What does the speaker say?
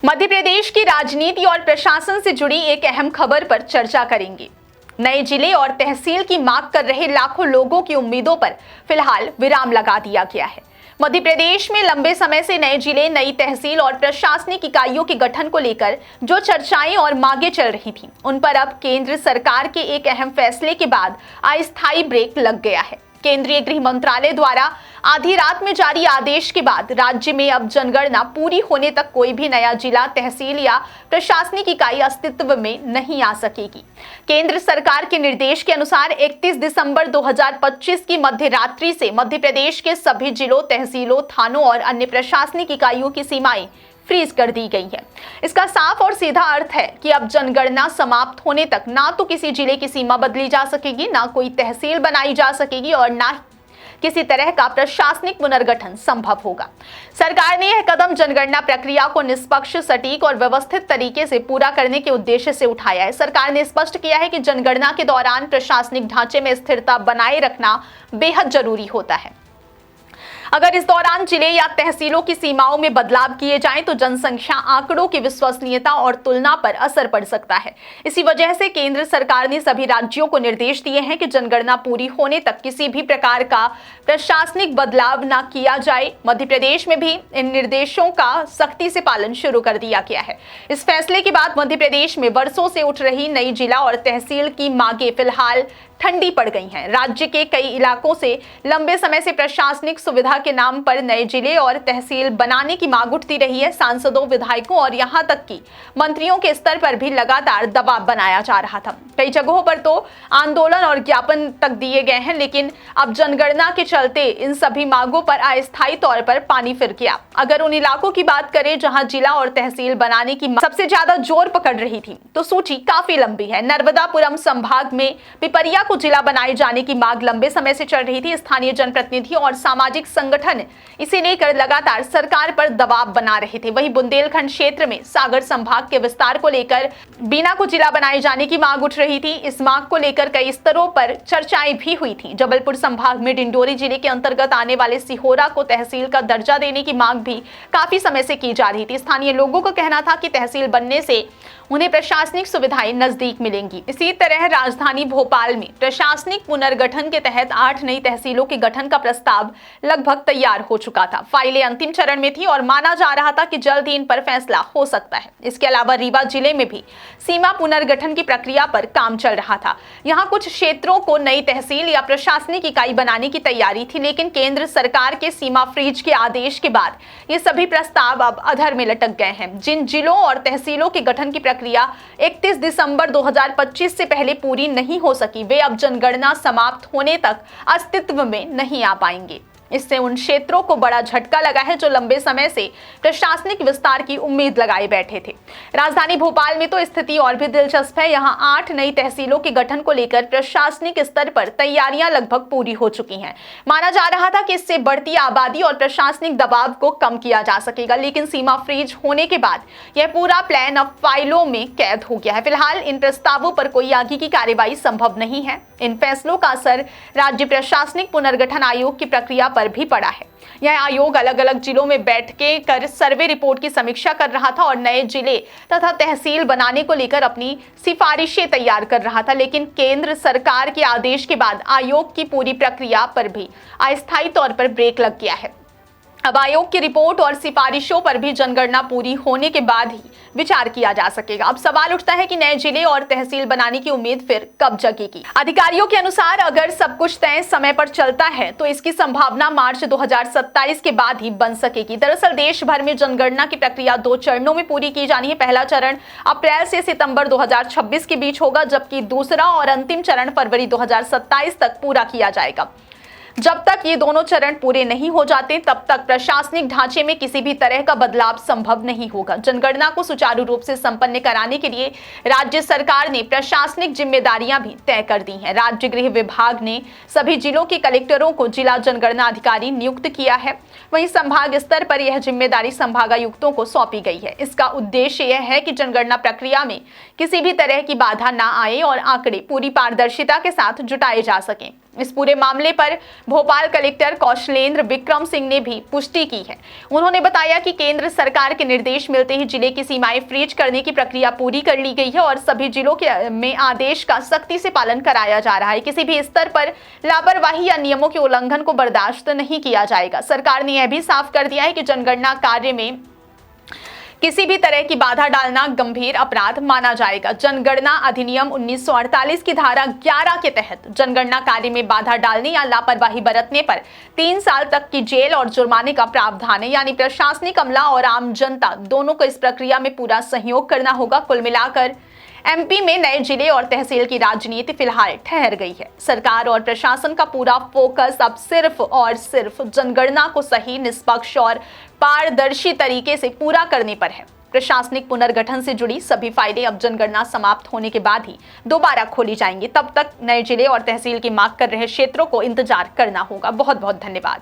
मध्य प्रदेश की राजनीति और प्रशासन से जुड़ी एक अहम खबर पर चर्चा करेंगे। नए जिले और तहसील की मांग कर रहे लाखों लोगों की उम्मीदों पर फिलहाल विराम लगा दिया गया है। मध्य प्रदेश में लंबे समय से नए जिले, नई तहसील और प्रशासनिक इकाइयों के गठन को लेकर जो चर्चाएं और मांगे चल रही थीं, उन पर अब केंद्र सरकार के एक अहम फैसले के बाद अस्थायी ब्रेक लग गया है। केंद्रीय गृह मंत्रालय द्वारा आधी रात में जारी आदेश के बाद राज्य में अब जनगणना पूरी होने तक कोई भी नया जिला, तहसील या प्रशासनिक इकाई अस्तित्व में नहीं आ सकेगी। केंद्र सरकार के निर्देश के अनुसार 31 दिसंबर 2025 की मध्य रात्रि से मध्य प्रदेश के सभी जिलों, तहसीलों, थानों और अन्य प्रशासनिक इकाइयों की सीमाएं फ्रीज कर दी गई है। इसका साफ और सीधा अर्थ है कि अब जनगणना समाप्त होने तक ना तो किसी जिले की सीमा बदली जा सकेगी, ना कोई तहसील बनाई जा सकेगी और ना किसी तरह का प्रशासनिक पुनर्गठन संभव होगा। सरकार ने यह कदम जनगणना प्रक्रिया को निष्पक्ष, सटीक और व्यवस्थित तरीके से पूरा करने के उद्देश्य से उठाया है। सरकार ने स्पष्ट किया है कि जनगणना के दौरान प्रशासनिक ढांचे में स्थिरता बनाए रखना बेहद जरूरी होता है। अगर इस दौरान जिले या तहसीलों की सीमाओं में बदलाव किए जाएं तो जनसंख्या आंकड़ों की विश्वसनीयता और तुलना पर असर पड़ सकता है। इसी वजह से केंद्र सरकार ने सभी राज्यों को निर्देश दिए हैं कि जनगणना पूरी होने तक किसी भी प्रकार का प्रशासनिक बदलाव न किया जाए। मध्य प्रदेश में भी इन निर्देशों का सख्ती से पालन शुरू कर दिया गया है। इस फैसले के बाद मध्य प्रदेश में वर्षों से उठ रही नई जिला और तहसील की मांगे फिलहाल ठंडी पड़ गई हैं। राज्य के कई इलाकों से लंबे समय से प्रशासनिक सुविधा के नाम पर नए जिले और तहसील बनाने की मांग उठती रही है। सांसदों, विधायकों और यहां तक कि मंत्रियों के स्तर पर भी लगातार दबाव बनाया जा रहा था। कई जगहों पर तो आंदोलन और ज्ञापन तक दिए गए हैं, लेकिन अब जनगणना के चलते इन सभी मांगों पर अस्थायी तौर पर पानी फिर गया। अगर उन इलाकों की बात करें जहां जिला और तहसील बनाने की सबसे ज्यादा जोर पकड़ रही थी, तो सूची काफी लंबी है। नर्मदापुरम संभाग में पिपरिया को जिला बनाए जाने की मांग लंबे समय से चल रही थी। स्थानीय जनप्रतिनिधियों और सामाजिक संगठन इसे लेकर लगातार सरकार पर दबाव बना रहे थे। वहीं बुंदेलखंड क्षेत्र में सागर संभाग के विस्तार को लेकर बीना को जिला बनाए जाने की मांग उठ रही थी। इस मांग को लेकर कई स्तरों पर चर्चाएं भी हुई थी। जबलपुर संभाग में डिंडोरी जिले के अंतर्गत आने वाले सिहोरा को तहसील का दर्जा देने की मांग भी काफी समय से की जा रही थी। स्थानीय लोगों का कहना था कि तहसील बनने से उन्हें प्रशासनिक सुविधाएं नजदीक मिलेंगी। इसी तरह राजधानी भोपाल में प्रशासनिक पुनर्गठन के तहत 8 नई तहसीलों के गठन का प्रस्ताव लगभग तैयार हो चुका था। फाइलें अंतिम चरण में थी और माना जा रहा था कि जल्द ही इन पर फैसला हो सकता है। इसके अलावा रीवा जिले में भी सीमा पुनर्गठन की प्रक्रिया पर काम चल रहा था। यहाँ कुछ क्षेत्रों को नई तहसील या प्रशासनिक इकाई बनाने की तैयारी थी, लेकिन केंद्र सरकार के सीमा फ्रीज के आदेश के बाद ये सभी प्रस्ताव अब अधर में लटक गए हैं। जिन जिलों और तहसीलों के गठन की प्रक्रिया 31 दिसंबर 2025 से पहले पूरी नहीं हो सकी, वे अब जनगणना समाप्त होने तक अस्तित्व में नहीं आ पाएंगे। इससे उन क्षेत्रों को बड़ा झटका लगा है जो लंबे समय से प्रशासनिक विस्तार की उम्मीद लगाए बैठे थे। राजधानी भोपाल में तो स्थिति और भी दिलचस्प है। यहाँ 8 नई तहसीलों के गठन को लेकर प्रशासनिक स्तर पर तैयारियां लगभग पूरी हो चुकी हैं। माना जा रहा था कि इससे बढ़ती आबादी और प्रशासनिक दबाव को कम किया जा सकेगा, लेकिन सीमा फ्रीज होने के बाद यह पूरा प्लान अब फाइलों में कैद हो गया है। फिलहाल इन प्रस्तावों पर कोई आगे की कार्रवाई संभव नहीं है। इन फैसलों का असर राज्य प्रशासनिक पुनर्गठन आयोग की प्रक्रिया पर भी पड़ा है। यह आयोग अलग अलग जिलों में बैठकें कर सर्वे रिपोर्ट की समीक्षा कर रहा था और नए जिले तथा तहसील बनाने को लेकर अपनी सिफारिशें तैयार कर रहा था, लेकिन केंद्र सरकार के आदेश के बाद आयोग की पूरी प्रक्रिया पर भी अस्थायी तौर पर ब्रेक लग गया है। अब आयोग की रिपोर्ट और सिफारिशों पर भी जनगणना पूरी होने के बाद ही विचार किया जा सकेगा। अब सवाल उठता है कि नए जिले और तहसील बनाने की उम्मीद फिर कब जगेगी। अधिकारियों के अनुसार अगर सब कुछ तय समय पर चलता है तो इसकी संभावना मार्च 2027 के बाद ही बन सकेगी। दरअसल देश भर में जनगणना की प्रक्रिया 2 चरणों में पूरी की जानी है। पहला चरण अप्रैल से सितंबर 2026 के बीच होगा, जबकि दूसरा और अंतिम चरण फरवरी 2027 तक पूरा किया जाएगा। जब तक ये दोनों चरण पूरे नहीं हो जाते, तब तक प्रशासनिक ढांचे में किसी भी तरह का बदलाव संभव नहीं होगा। जनगणना को सुचारू रूप से संपन्न कराने के लिए राज्य सरकार ने प्रशासनिक जिम्मेदारियां भी तय कर दी हैं। राज्य गृह विभाग ने सभी जिलों के कलेक्टरों को जिला जनगणना अधिकारी नियुक्त किया है। वहीं संभाग स्तर पर यह जिम्मेदारी संभागायुक्तों को सौंपी गई है। इसका उद्देश्य यह है कि जनगणना प्रक्रिया में किसी भी तरह की बाधा न आए और आंकड़े पूरी पारदर्शिता के साथ जुटाए जा सकें। इस पूरे मामले पर भोपाल कलेक्टर कौशलेंद्र विक्रम सिंह ने भी पुष्टि की है। उन्होंने बताया कि केंद्र सरकार के निर्देश मिलते ही जिले की सीमाएं फ्रीज करने की प्रक्रिया पूरी कर ली गई है और सभी जिलों में आदेश का सख्ती से पालन कराया जा रहा है। किसी भी स्तर पर लापरवाही या नियमों के उल्लंघन को बर्दाश्त नहीं किया जाएगा। सरकार ने यह भी साफ कर दिया है कि जनगणना कार्य में किसी भी तरह की बाधा डालना गंभीर अपराध माना जाएगा। जनगणना अधिनियम 1948 की धारा 11 के तहत जनगणना कार्य में बाधा डालने या लापरवाही बरतने पर 3 साल तक की जेल और जुर्माने का प्रावधान है। यानी प्रशासनिक अमला और आम जनता दोनों को इस प्रक्रिया में पूरा सहयोग करना होगा। कुल मिलाकर एमपी में नए जिले और तहसील की राजनीति फिलहाल ठहर गई है। सरकार और प्रशासन का पूरा फोकस अब सिर्फ और सिर्फ जनगणना को सही, निष्पक्ष और पारदर्शी तरीके से पूरा करने पर है। प्रशासनिक पुनर्गठन से जुड़ी सभी फाइलें अब जनगणना समाप्त होने के बाद ही दोबारा खोली जाएंगी। तब तक नए जिले और तहसील की मांग कर रहे क्षेत्रों को इंतजार करना होगा। बहुत बहुत धन्यवाद।